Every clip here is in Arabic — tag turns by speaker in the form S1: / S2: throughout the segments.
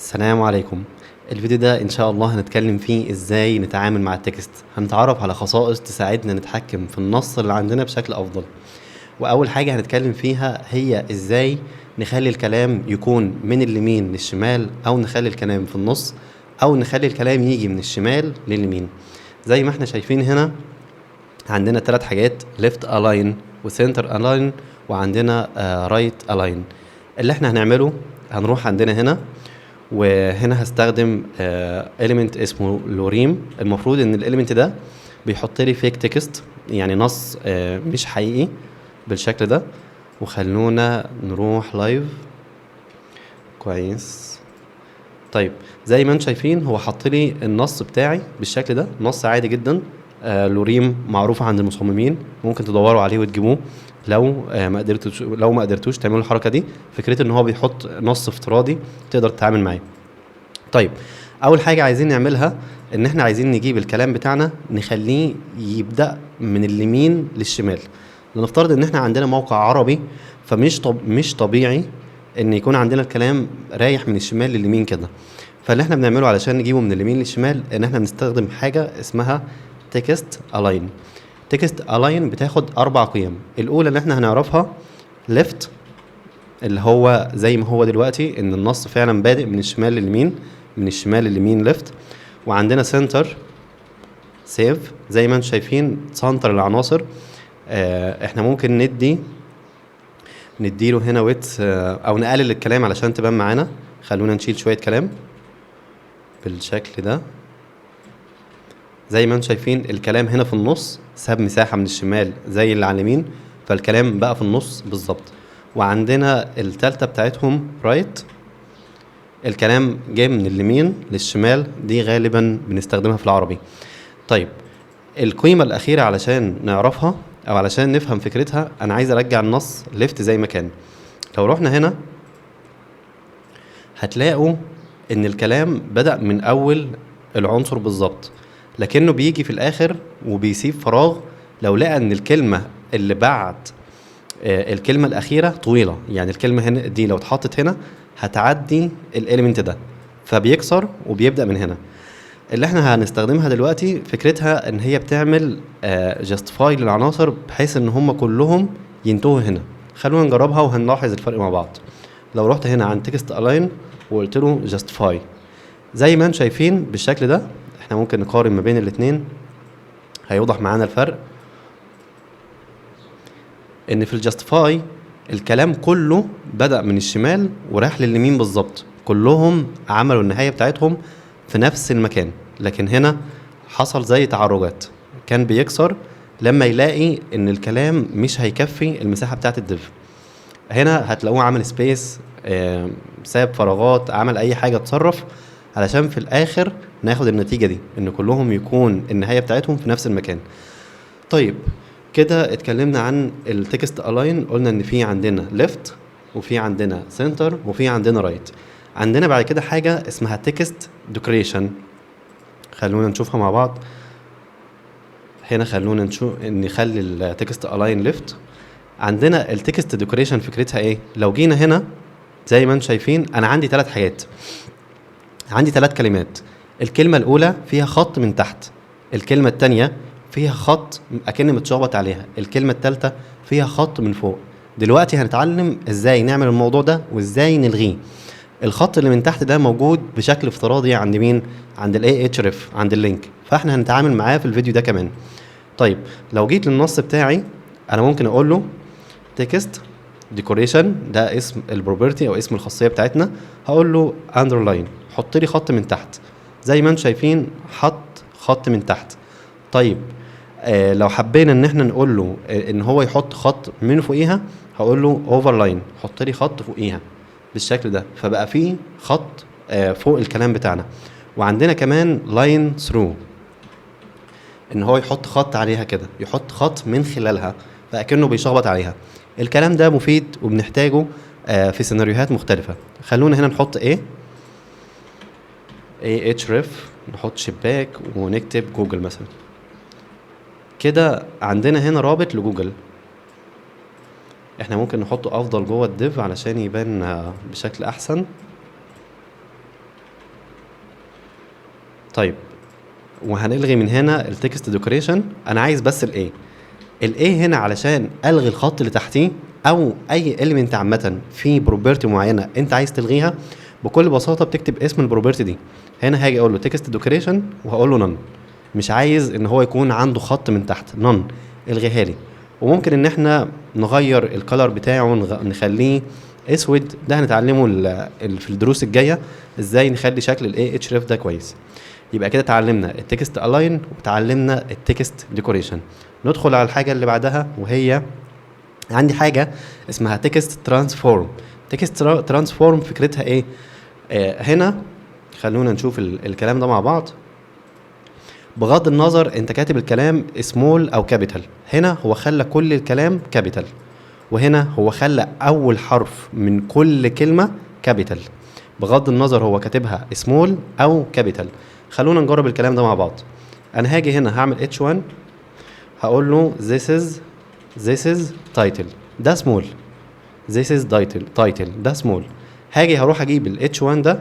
S1: السلام عليكم. الفيديو ده ان شاء الله هنتكلم فيه ازاي نتعامل مع التكست. هنتعرف على خصائص تساعدنا نتحكم في النص اللي عندنا بشكل افضل. واول حاجة هنتكلم فيها هي ازاي نخلي الكلام يكون من اليمين للشمال، او نخلي الكلام في النص، او نخلي الكلام يجي من الشمال لليمين. زي ما احنا شايفين هنا عندنا 3 حاجات: left align وcenter align وعندنا right align. اللي احنا هنعمله هنروح عندنا هنا، وهنا هستخدم element اسمه لوريم. المفروض ان الاليمنت ده بيحط لي فيك تكست، يعني نص مش حقيقي بالشكل ده. وخلونا نروح لايف. كويس. طيب زي ما انتم شايفين هو حط لي النص بتاعي بالشكل ده، نص عادي جدا. لوريم معروف عند المصممين، ممكن تدوروا عليه وتجيبوه لو ما قدرتوش تعملوا الحركه دي. فكرته ان هو بيحط نص افتراضي تقدر تتعامل معاه. طيب اول حاجه عايزين نعملها ان احنا عايزين نجيب الكلام بتاعنا نخليه يبدا من اليمين للشمال. لنفترض ان احنا عندنا موقع عربي، مش طبيعي ان يكون عندنا الكلام رايح من الشمال لليمين كده. فاللي احنا بنعمله علشان نجيبه من اليمين للشمال ان احنا بنستخدم حاجه اسمها تكست الاين. تكست الاين بتاخد 4 قيم. الاولى اللي احنا هنعرفها left، اللي هو زي ما هو دلوقتي ان النص فعلا بادئ من الشمال لليمين، من الشمال لليمين ليفت. وعندنا سنتر سيف، زي ما انتم شايفين سنتر العناصر. احنا ممكن نديله هنا ويت او نقلل الكلام علشان تبان معانا. خلونا نشيل شوية كلام بالشكل ده. زي ما انتم شايفين الكلام هنا في النص ساب مساحة من الشمال زي اللي على اليمين، فالكلام بقى في النص بالظبط. وعندنا التالتة بتاعتهم رايت، الكلام جاي من اليمين للشمال، دي غالبا بنستخدمها في العربي. طيب القيمة الأخيرة علشان نعرفها أو علشان نفهم فكرتها، أنا عايز أرجع النص ليفت زي ما كان. لو رحنا هنا هتلاقوا إن الكلام بدأ من أول العنصر بالظبط، لكنه بيجي في الآخر وبيسيب فراغ لو لقى إن الكلمة اللي بعد الكلمة الأخيرة طويلة. يعني الكلمة هنا دي لو اتحطت هنا هتعدي الاليمنت ده، فبيكسر وبيبدأ من هنا. اللي احنا هنستخدمها دلوقتي فكرتها ان هي بتعمل جاستيفاي للعناصر بحيث ان هم كلهم ينتهوا هنا. خلونا نجربها وهنلاحظ الفرق مع بعض. لو رحت هنا عند تكست الاين وقلت له جاستيفاي، زي ما انتم شايفين بالشكل ده، احنا ممكن نقارن ما بين الاتنين هيوضح معانا الفرق. ان في الجاستيفاي الكلام كله بدأ من الشمال وراح لليمين بالظبط، كلهم عملوا النهاية بتاعتهم في نفس المكان. لكن هنا حصل زي تعرجات، كان بيكسر لما يلاقي ان الكلام مش هيكفي المساحة بتاعت الديف. هنا هتلاقوه عمل سبيس، ساب فراغات، عمل اي حاجة، اتصرف علشان في الاخر ناخد النتيجة دي ان كلهم يكون النهاية بتاعتهم في نفس المكان. طيب كده اتكلمنا عن التكست الاين. قلنا ان في عندنا ليفت وفي عندنا سنتر وفي عندنا رايت. عندنا بعد كده حاجة اسمها تكست ديكوريشن، خلونا نشوفها مع بعض. هنا خلونا نخلي التكست الاين ليفت. عندنا التكست ديكوريشن فكرتها ايه؟ لو جينا هنا زي ما انتم شايفين انا عندي 3 حاجات، عندي 3 كلمات. الكلمة الاولى فيها خط من تحت، الكلمة التانية فيها خط اكن متشخبط عليها، الكلمة التالتة فيها خط من فوق. دلوقتي هنتعلم ازاي نعمل الموضوع ده وازاي نلغيه. الخط اللي من تحت ده موجود بشكل افتراضي عند مين؟ عند الاي اتش ريف، عند اللينك، فاحنا هنتعامل معاه في الفيديو ده كمان. طيب لو جيت للنص بتاعي انا ممكن اقول له تكست ديكوريشن، ده اسم البروبرتي او اسم الخاصيه بتاعتنا. هقول له اندرلاين، حط لي خط من تحت. زي ما انتم شايفين حط خط من تحت. طيب لو حبينا ان احنا نقول له ان هو يحط خط من فوقيها، هقول له اوفرلاين، حط لي خط فوقيها بالشكل ده، فبقى فيه خط فوق الكلام بتاعنا. وعندنا كمان لاين ثرو، ان هو يحط خط عليها كده، يحط خط من خلالها فاكنه بيشخبط عليها. الكلام ده مفيد وبنحتاجه في سيناريوهات مختلفة. خلونا هنا نحط ايه اتش ريف، نحط شباك ونكتب جوجل مثلا كده. عندنا هنا رابط لجوجل، احنا ممكن نحطه افضل جوه الديف علشان يبان بشكل احسن. طيب وهنلغي من هنا التكست ديكوريشن. انا عايز بس الاي هنا علشان الغي الخط اللي تحتيه او اي اليمنت عامه في بروبرتي معينه انت عايز تلغيها، بكل بساطه بتكتب اسم البروبرتي دي. هنا هاجي اقول له تكست ديكوريشن وهقول له نون، مش عايز ان هو يكون عنده خط من تحت، نون الغيها لي. وممكن ان احنا نغير الكلر بتاعه نخليه اسود، ده هنتعلمه في الدروس الجايه ازاي نخلي شكل الاي اتش ريف ده كويس. يبقى كده اتعلمنا التكست الاين وتعلمنا التكست ديكوريشن. ندخل على الحاجه اللي بعدها، وهي عندي حاجه اسمها تكست ترانسفورم. تكست ترانسفورم فكرتها ايه؟ هنا خلونا نشوف الكلام ده مع بعض. بغض النظر انت كاتب الكلام سمول او كابيتال، هنا هو خلى كل الكلام كابيتال، وهنا هو خلى اول حرف من كل كلمه كابيتال، بغض النظر هو كاتبها سمول او كابيتال. خلونا نجرب الكلام ده مع بعض. انا هاجي هنا هعمل H1، هقول له this is title، ده small. this is title ده small. هاجي هروح اجيب ال H1 ده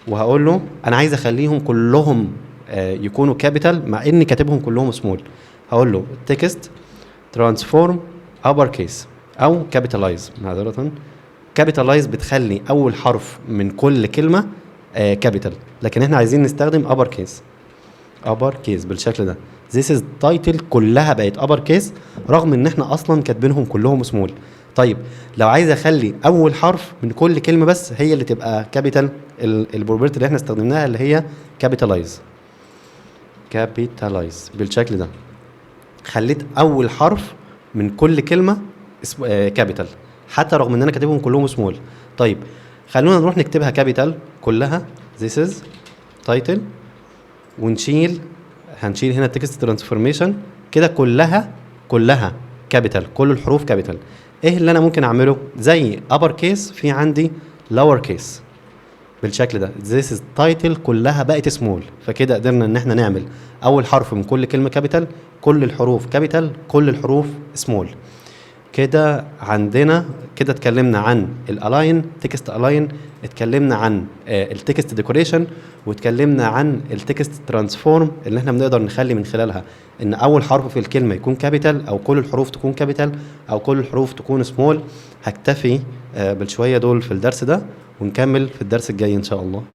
S1: وهقول له انا عايز اخليهم كلهم يكونوا كابيتال مع اني كاتبهم كلهم سمول. هقول له text transform upper case او capitalize، معذرة capitalize بتخلي اول حرف من كل كلمة كابيتال، لكن احنا عايزين نستخدم upper case بالشكل ده. this is title كلها بقت upper case رغم ان احنا اصلا كاتبينهم كلهم سمول. طيب لو عايز اخلي اول حرف من كل كلمة بس هي اللي تبقى كابيتال، البروبرتي اللي احنا استخدمناها اللي هي capitalize بالشكل ده. خليت اول حرف من كل كلمة كابيتال حتى رغم ان انا كاتبهم كلهم سمول. طيب خلونا نروح نكتبها كابيتال كلها this is title، هنشيل هنا تكست ترانسفورميشن كده كلها كابيتال، كل الحروف كابيتال. ايه اللي انا ممكن اعمله؟ زي upper case في عندي lower case بالشكل ده. this is title كلها بقت سمول، فكده قدرنا ان احنا نعمل اول حرف من كل كلمة كابيتال، كل الحروف كابيتال، كل الحروف سمول. كده عندنا كده اتكلمنا عن الالاين تكست الاين، اتكلمنا عن التكست ديكوريشن، واتكلمنا عن التكست ترانسفورم اللي احنا بنقدر نخلي من خلالها ان اول حرف في الكلمه يكون كابيتال او كل الحروف تكون كابيتال او كل الحروف تكون سمول. هكتفي بالشويه دول في الدرس ده ونكمل في الدرس الجاي ان شاء الله.